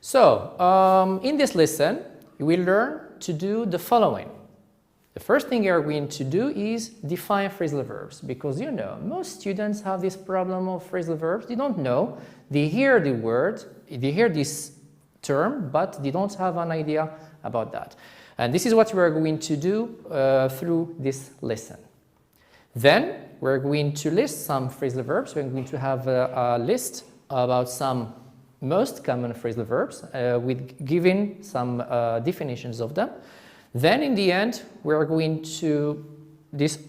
So, in this lesson, you will learn to do the following. The first thing you are going to do is define phrasal verbs, because you know, most students have this problem of phrasal verbs. They don't know. They hear the word, they hear this term, but they don't have an idea about that. And this is what we are going to do through this lesson. Then, we're going to list some phrasal verbs. We're going to have a list about some most common phrasal verbs with giving some definitions of them. Then in the end, we are going to,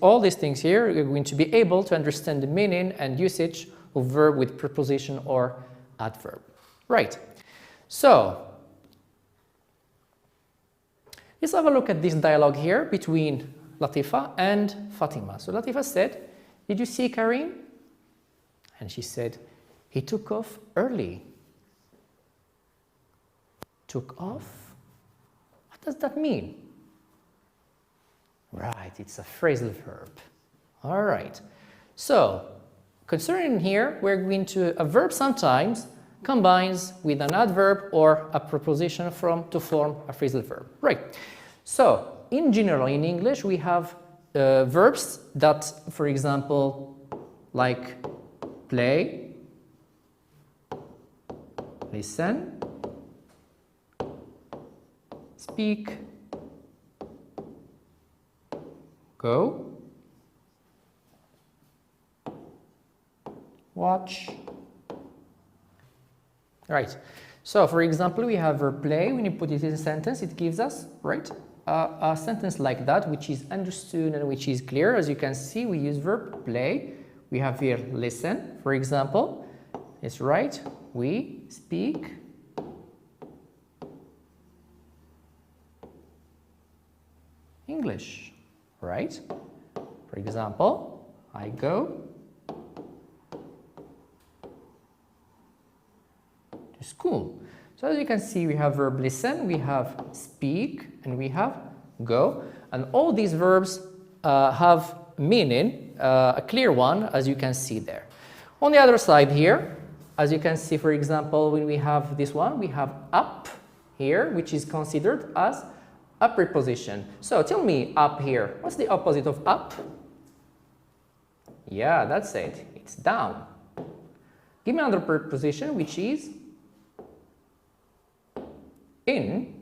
all these things here, you're going to be able to understand the meaning and usage of verb with preposition or adverb. Right. So, let's have a look at this dialogue here between Latifa and Fatima. So Latifa said, "Did you see Karim?" And she said, "He took off early." Took off? What does that mean? Right, it's a phrasal verb. All right. So, concerning here, we're going to, a verb sometimes combines with an adverb or a preposition to form a phrasal verb. Right. So, in general, in English, we have verbs that, for example, like play, listen, speak, go, watch. Right. So, for example, we have verb play. When you put it in a sentence, it gives us, right, a sentence like that, which is understood and which is clear. As you can see, we use verb play. We have here listen, for example. It's right. We speak. English, right? For example, I go to school. So as you can see, we have verb listen, we have speak, and we have go. And all these verbs have meaning, a clear one, as you can see there. On the other side here, as you can see, for example, when we have this one, we have up here, which is considered as a preposition. So tell me up here, what's the opposite of up? Yeah, that's it. It's down. Give me another preposition, which is in.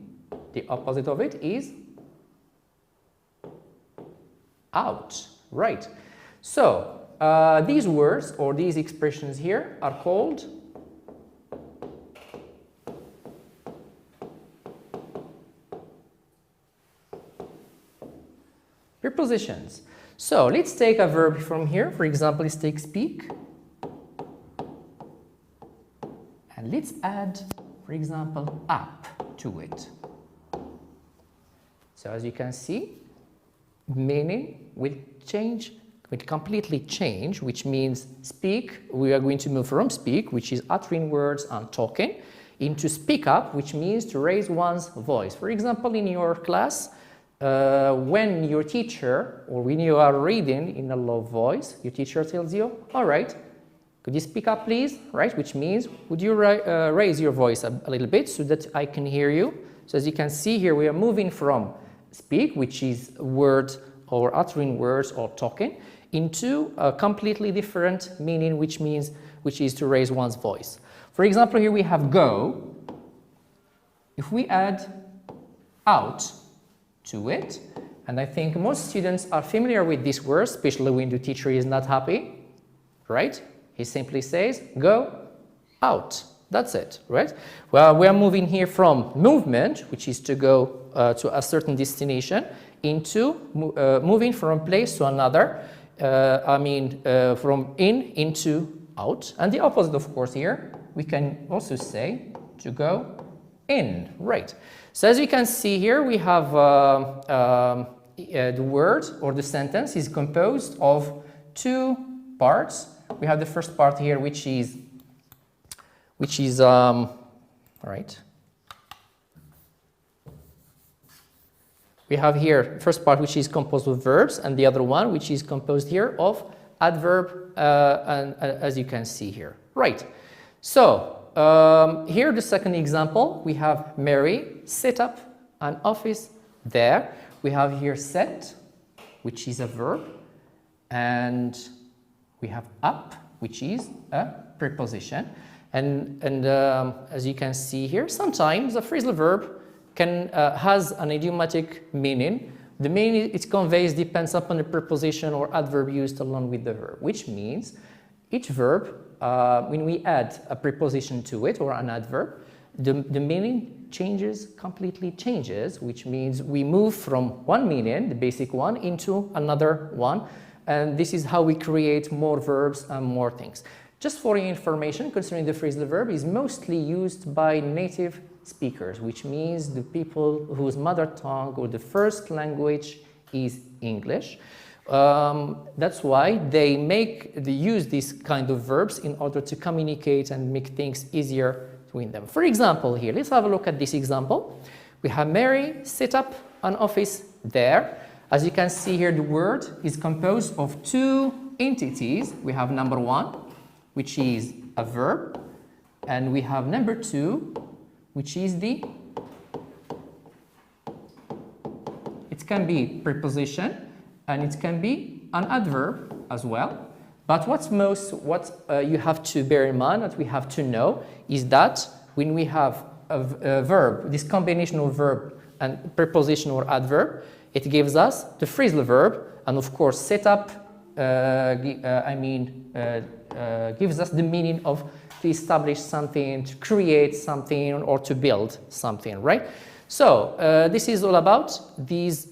The opposite of it is out. Right. So these words or these expressions here are called prepositions. So let's take a verb from here. For example, let's take speak. And let's add, for example, up to it. So as you can see, meaning will change, will completely change, which means speak. We are going to move from speak, which is uttering words and talking, into speak up, which means to raise one's voice. For example, in your class, when your teacher, or when you are reading in a low voice, your teacher tells you, all right, could you speak up please, right? Which means, would you raise your voice a little bit so that I can hear you? So as you can see here, we are moving from speak, which is word or uttering words or talking, into a completely different meaning, which is to raise one's voice. For example, here we have go. If we add out to it, and I think most students are familiar with this word, especially when the teacher is not happy, right? He simply says, go out. That's it, right? Well, we are moving here from movement, which is to go to a certain destination, into moving from a place to another from in into out. And the opposite, of course, here, we can also say to go in, right? So as you can see here, we have the word or the sentence is composed of two parts. We have the first part here, which is right. We have here first part which is composed of verbs, and the other one which is composed here of adverb, as you can see here, right? So here the second example, we have Mary set up an office there. We have here set, which is a verb, and we have up, which is a preposition. And as you can see here, sometimes a phrasal verb has an idiomatic meaning. The meaning it conveys depends upon the preposition or adverb used along with the verb, which means each verb, when we add a preposition to it or an adverb, the meaning completely changes, which means we move from one meaning, the basic one, into another one. And this is how we create more verbs and more things. Just for your information, concerning the phrasal verb is mostly used by native speakers, which means the people whose mother tongue or the first language is English. That's why they use these kind of verbs in order to communicate and make things easier between them. For example, here, let's have a look at this example. We have Mary set up an office there. As you can see here, the word is composed of two entities. We have number one, which is a verb, and we have number two, which is it can be preposition and it can be an adverb as well. But what you have to bear in mind, what we have to know, is that when we have a verb, this combination of verb and preposition or adverb, it gives us the phrasal verb, and of course set up gives us the meaning of to establish something, to create something, or to build something, right? So this is all about these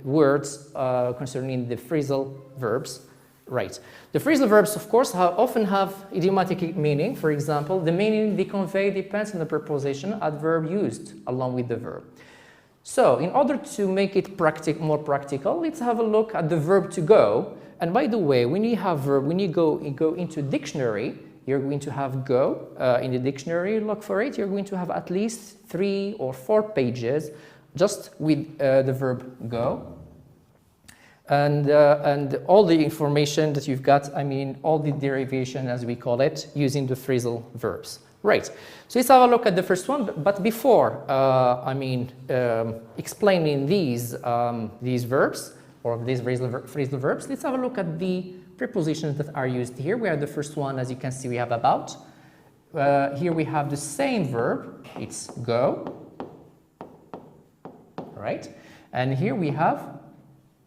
words concerning the phrasal verbs, right? The phrasal verbs, of course, often have idiomatic meaning. For example, the meaning they convey depends on the preposition, adverb used along with the verb. So in order to make it more practical, let's have a look at the verb to go. And by the way, when you have verb, when you go into dictionary, you're going to have go in the dictionary, look for it, you're going to have at least 3 or 4 pages just with the verb go. And all the information that you've got, all the derivation, as we call it, using the phrasal verbs. Right, so let's have a look at the first one, but before, explaining these verbs, or these phrasal verbs, let's have a look at the prepositions that are used here. We have the first one, as you can see, we have about. Here we have the same verb, it's go, right? And here we have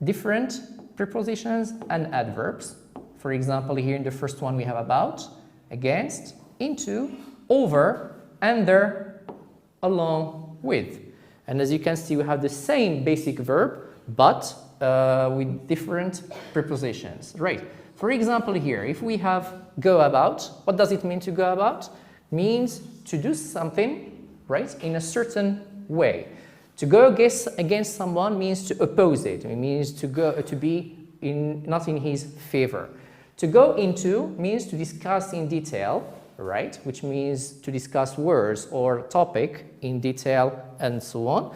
different prepositions and adverbs. For example, here in the first one we have about, against, into, over, under, along with. And as you can see, we have the same basic verb, but with different prepositions, right? For example, here, if we have go about, what does it mean to go about? Means to do something, right, in a certain way. To go against someone means to oppose it. It means to be not in his favor. To go into means to discuss in detail, right, which means to discuss words or topic in detail and so on.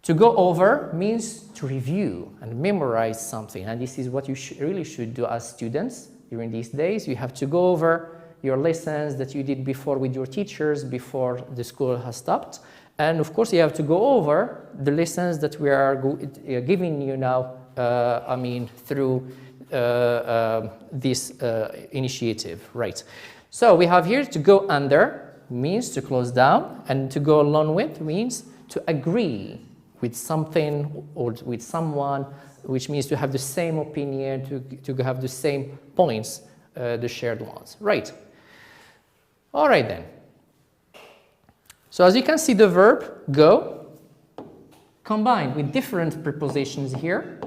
To go over means to review and memorize something, and this is what you really should do as students during these days. You have to go over your lessons that you did before with your teachers before the school has stopped, and of course you have to go over the lessons that we are giving you now through this initiative, right? So we have here to go under means to close down, and to go along with means to agree with something or with someone, which means to have the same opinion, to have the same points, the shared ones, right? All right then. So as you can see, the verb go combined with different prepositions here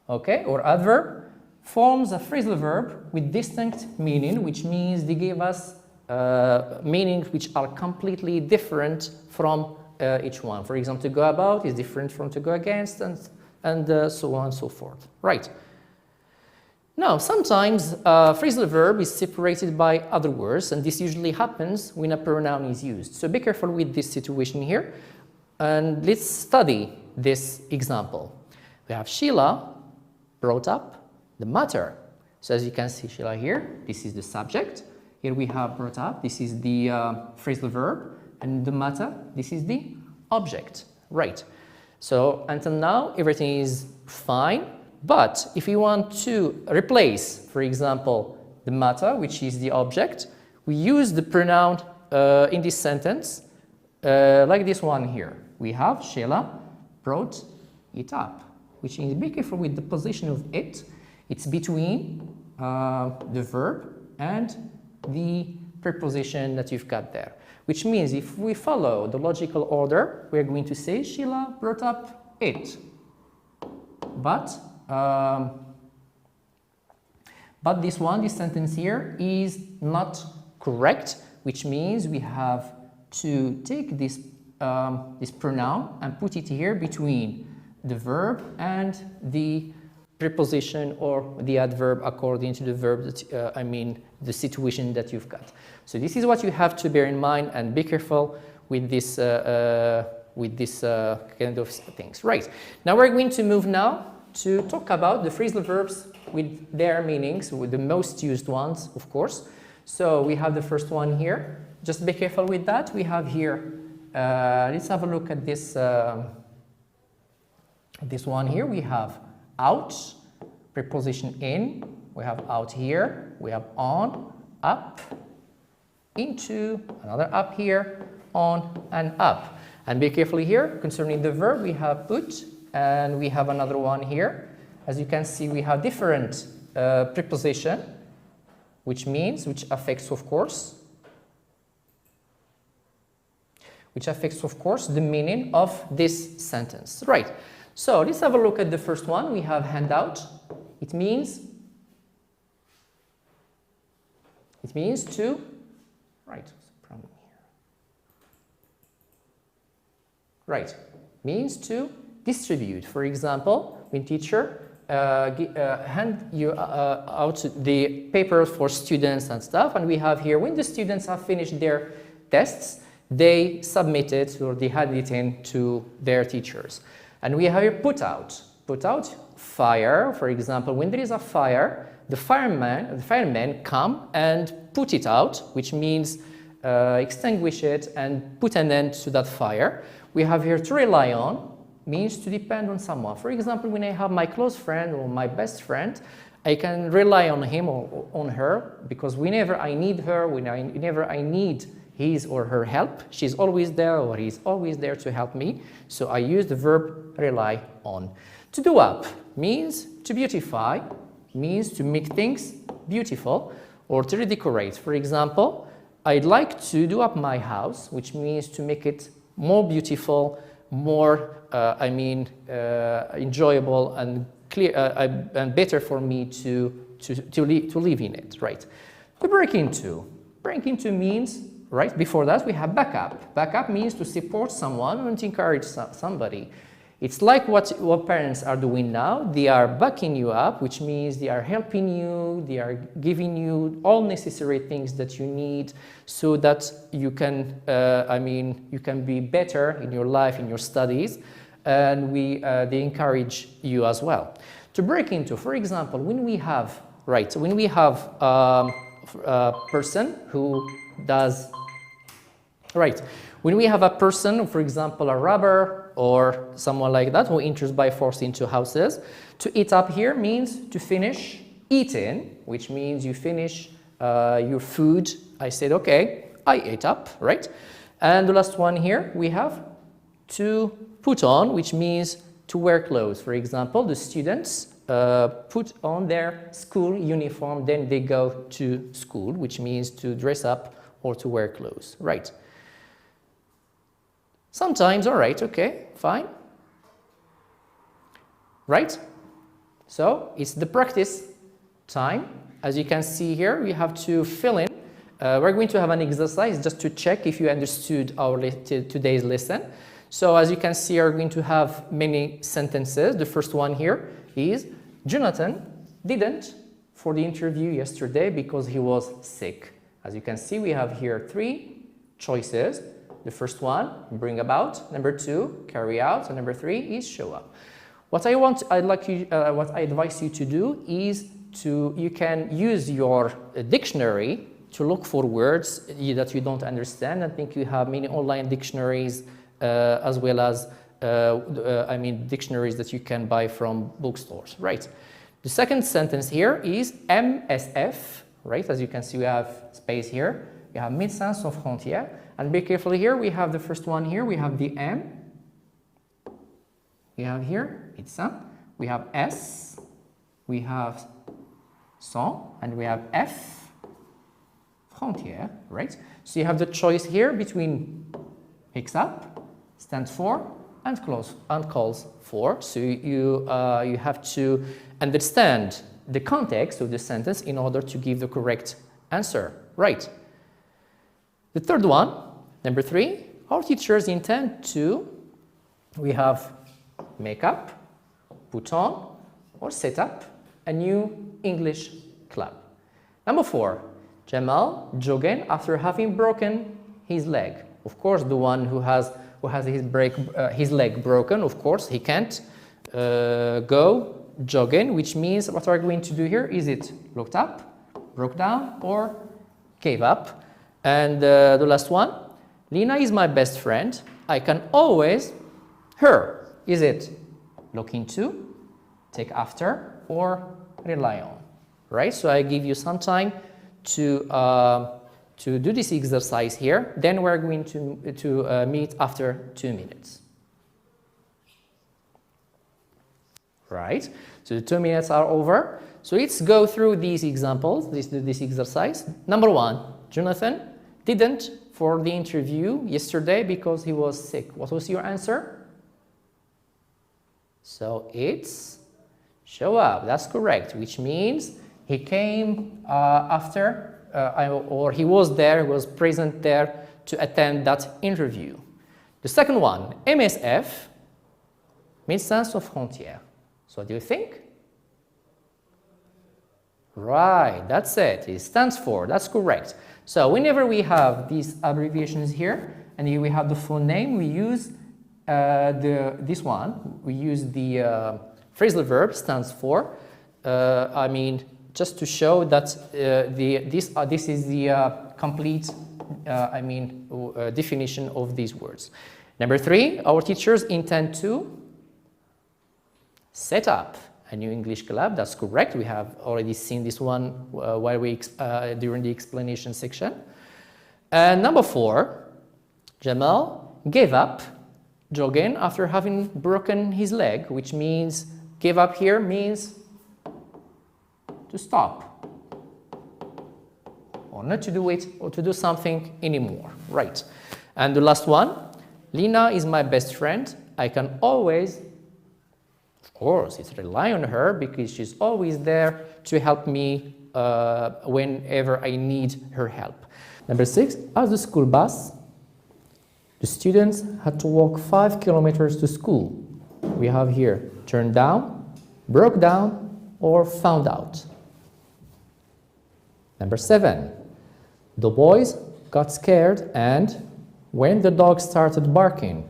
okay, or adverb, forms a phrasal verb with distinct meaning, which means they give us meanings which are completely different from each one. For example, to go about is different from to go against, and so on and so forth. Right. Now, sometimes a phrasal verb is separated by other words, and this usually happens when a pronoun is used. So be careful with this situation here, and let's study this example. We have Sheila brought up the matter. So as you can see, Sheila here, this is the subject. Here we have brought up, this is the phrasal verb, and the matter, this is the object. Right. So until now, everything is fine. But if we want to replace, for example, the matter, which is the object, we use the pronoun in this sentence like this one here. We have Sheila brought it up, which is, be careful with the position of it. It's between the verb and the preposition that you've got there, which means if we follow the logical order, we're going to say Sheila brought up it. But this sentence here is not correct, which means we have to take this pronoun and put it here between the verb and the preposition or the adverb according to the verb that, the situation that you've got. So this is what you have to bear in mind, and be careful with this kind of things. Right. Now we're going to move now to talk about the phrasal verbs with their meanings, with the most used ones, of course. So we have the first one here. Just be careful with that. We have here, let's have a look at this, this one here. We have out, preposition in. We have out here. We have on, up, into, another up here, on and up. And be careful here, concerning the verb, we have put, and we have another one here. As you can see, we have different preposition, which affects, of course, the meaning of this sentence. Right. So let's have a look at the first one. We have handout. It means to, right, right, means to distribute. For example, when teacher hand you out the papers for students and stuff, and we have here when the students have finished their tests, they submit it or they hand it in to their teachers. And we have here put out, fire. For example, when there is a fire, the firemen come and put it out, which means extinguish it and put an end to that fire. We have here to rely on, means to depend on someone. For example, when I have my close friend or my best friend, I can rely on him or on her, because whenever I need her, whenever I need his or her help, she's always there or he's always there to help me. So I use the verb rely on. To do up means to beautify, means to make things beautiful, or to redecorate. For example, I'd like to do up my house, which means to make it more beautiful, more enjoyable and clear and better for me to live in it. Right. To break into means, right, before that we have backup. Backup means to support someone and to encourage somebody. It's like what parents are doing now. They are backing you up, which means they are helping you, they are giving you all necessary things that you need so that you can, you can be better in your life, in your studies, and they encourage you as well. To break into, for example, when we have a person who does, right, when we have a person, for example, a robber or someone like that who enters by force into houses, to eat up here means to finish eating, which means you finish your food. I said, okay, I ate up, right? And the last one here, we have to put on, which means to wear clothes. For example, the students put on their school uniform, then they go to school, which means to dress up or to wear clothes, right? Sometimes, all right, okay, fine. Right? So it's the practice time. As you can see here, we have to fill in. We're going to have an exercise just to check if you understood our today's lesson. So as you can see, we're going to have many sentences. The first one here is Jonathan didn't for the interview yesterday because he was sick. As you can see, we have here 3 choices. The first one, bring about. Number 2, carry out. And number 3 is show up. What I advise you to do is you can use your dictionary to look for words that you don't understand. I think you have many online dictionaries as well as dictionaries that you can buy from bookstores, right? The second sentence here is MSF, right? As you can see, we have space here. We have Médecins Sans Frontières. And be careful here, we have the first one here. We have the M. We have here, médecin. We have S. We have sans. And we have F, frontière, right? So you have the choice here between picks up, stands for, and calls for. So you have to understand the context of the sentence in order to give the correct answer, right? The third one, number 3, our teachers intend to, we have make up, put on, or set up a new English club. Number 4, Jamal jogging after having broken his leg. Of course, the one who has his leg broken, of course, he can't go jogging, which means what we're going to do here is it looked up, broke down, or gave up. And the last one, Lina is my best friend. I can always, her, is it look into, take after, or rely on, right? So I give you some time to do this exercise here. Then we're going to meet after 2 minutes. Right, so the 2 minutes are over. So let's go through these examples, this exercise. Number 1, Jonathan didn't for the interview yesterday because he was sick. What was your answer? So it's show up, that's correct, which means he came after, or he was there, he was present there to attend that interview. The second one, MSF, Médecins Sans Frontières. So what do you think? Right, that's it. It stands for, that's correct. So whenever we have these abbreviations here, and here we have the full name, we use this one. We use the phrasal verb stands for. Just to show that this is the complete, definition of these words. Number 3, our teachers intend to set up a new English club. That's correct. We have already seen this one during the explanation section. And number 4, Jamal gave up jogging after having broken his leg, which means give up here means to stop or not to do it or to do something anymore, right? And the last one, Lina is my best friend. I can always, of course, it's rely on her because she's always there to help me whenever I need her help. Number 6, as the school bus, the students had to walk 5 kilometers to school. We have here turned down, broke down, or found out. Number 7, the boys got scared and when the dog started barking,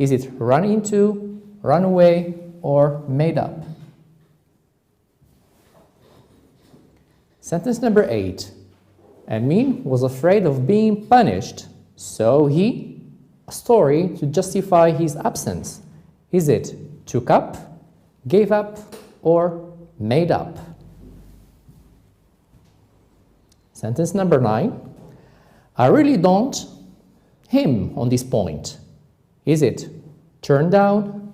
is it run into, run away, or made up? Sentence number 8, Amin was afraid of being punished, so he, a story to justify his absence. Is it took up, gave up, or made up? Sentence number 9, I really don't him on this point. Is it turn down,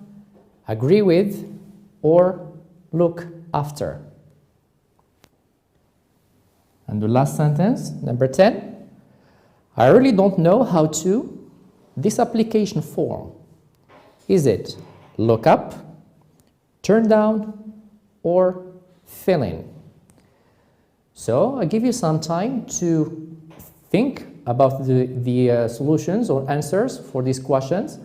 agree with, or look after? And the last sentence, number 10, I really don't know how to, this application form. Is it look up, turn down, or filling. So I give you some time to think about the solutions or answers for these questions.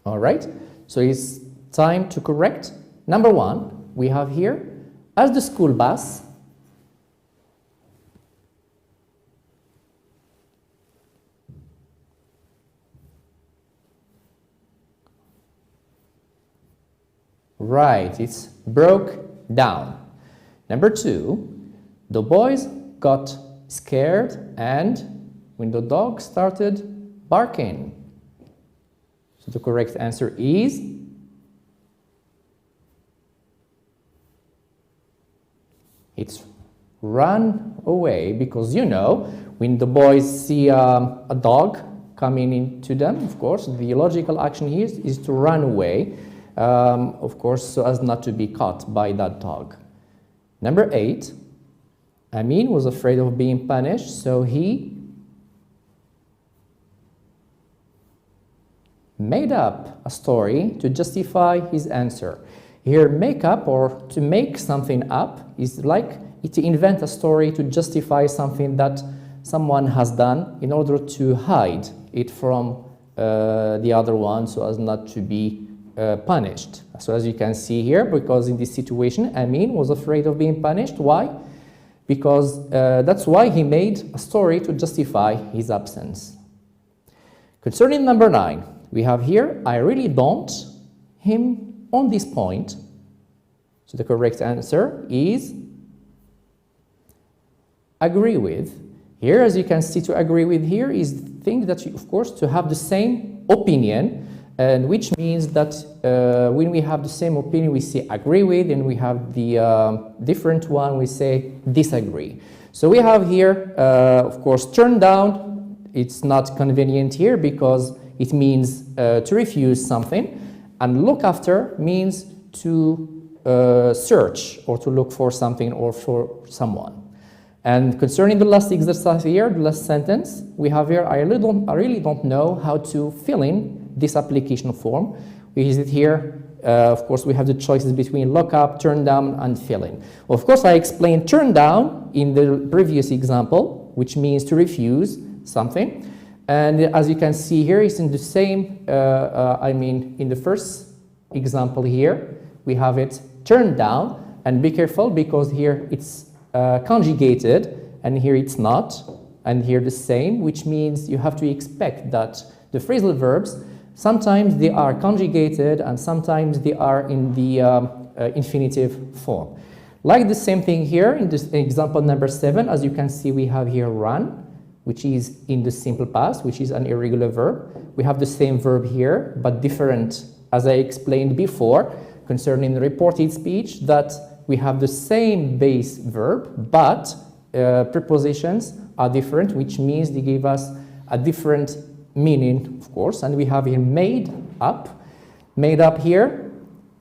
All right, so it's time to correct. Number one, we have here, as the school bus. Right, it's broke down. Number two, the boys got scared and when the dog started barking. So the correct answer is it's run away, because you know, when the boys see a dog coming into them, of course, the logical action here is to run away. Of course, so as not to be caught by that dog. Number 8, Amin was afraid of being punished, so he made up a story to justify his answer. Here, make up or to make something up is like to invent a story to justify something that someone has done in order to hide it from the other one so as not to be punished. So as you can see here, because in this situation, Amin was afraid of being punished. Why? Because that's why he made a story to justify his absence. Concerning number 9, we have here, I really don't him on this point. So the correct answer is agree with. Here, as you can see, to agree with here is think that you, of course, to have the same opinion, and which means that when we have the same opinion, we say agree with, and we have the different one, we say disagree. So we have here, of course, turn down. It's not convenient here because it means to refuse something, and look after means to search or to look for something or for someone. And concerning the last exercise here, the last sentence, we have here, I really don't know how to fill in this application form. We use it here. Of course, we have the choices between look up, turn down, and fill in. Of course, I explained turn down in the previous example, which means to refuse something. And as you can see here, it's in the same, in the first example here, we have it turned down. And be careful because here it's conjugated, and here it's not, and here the same, which means you have to expect that the phrasal verbs, sometimes they are conjugated and sometimes they are in the infinitive form. Like the same thing here in this example number 7, as you can see, we have here run, which is in the simple past, which is an irregular verb. We have the same verb here, but different, as I explained before, concerning the reported speech, that we have the same base verb, but prepositions are different, which means they give us a different meaning, of course. And we have here made up. Made up here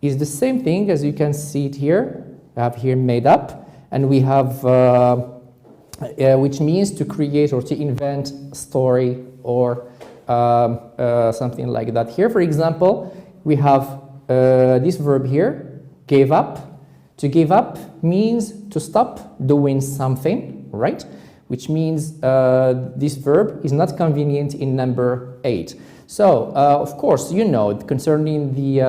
is the same thing as you can see it here. We have here made up, and we have which means to create or to invent a story or something like that. Here, for example, we have this verb here, gave up. To give up means to stop doing something, right? Which means this verb is not convenient in number 8. So, of course, you know, concerning the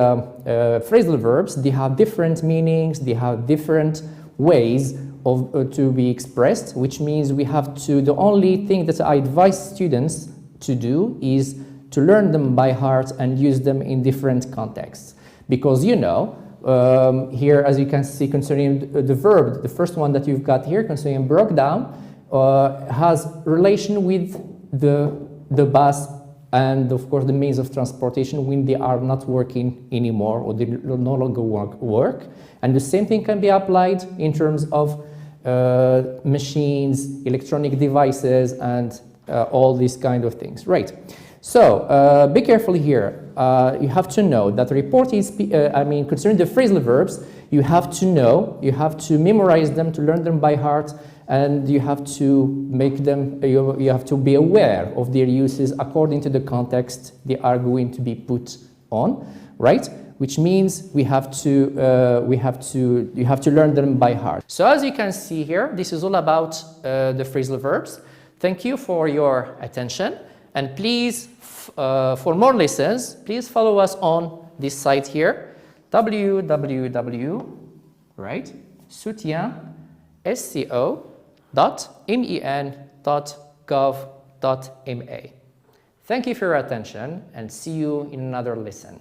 phrasal verbs, they have different meanings, they have different ways of to be expressed, which means we have to, the only thing that I advise students to do is to learn them by heart and use them in different contexts. Because, you know, here, as you can see, concerning the verb, the first one that you've got here, concerning broke down, has relation with the bus and, of course, the means of transportation when they are not working anymore or they no longer work. And the same thing can be applied in terms of machines, electronic devices, and all these kind of things. Right. So be careful here. You have to know that reported, concerning the phrasal verbs, you have to know, you have to memorize them, to learn them by heart, and you have to make them, you have to be aware of their uses according to the context they are going to be put on, right? which means you have to learn them by heart. So as you can see here, this is all about the phrasal verbs. Thank you for your attention, and please, for more lessons, please follow us on this site here, www.soutien.gov.ma. Thank you for your attention, and see you in another lesson.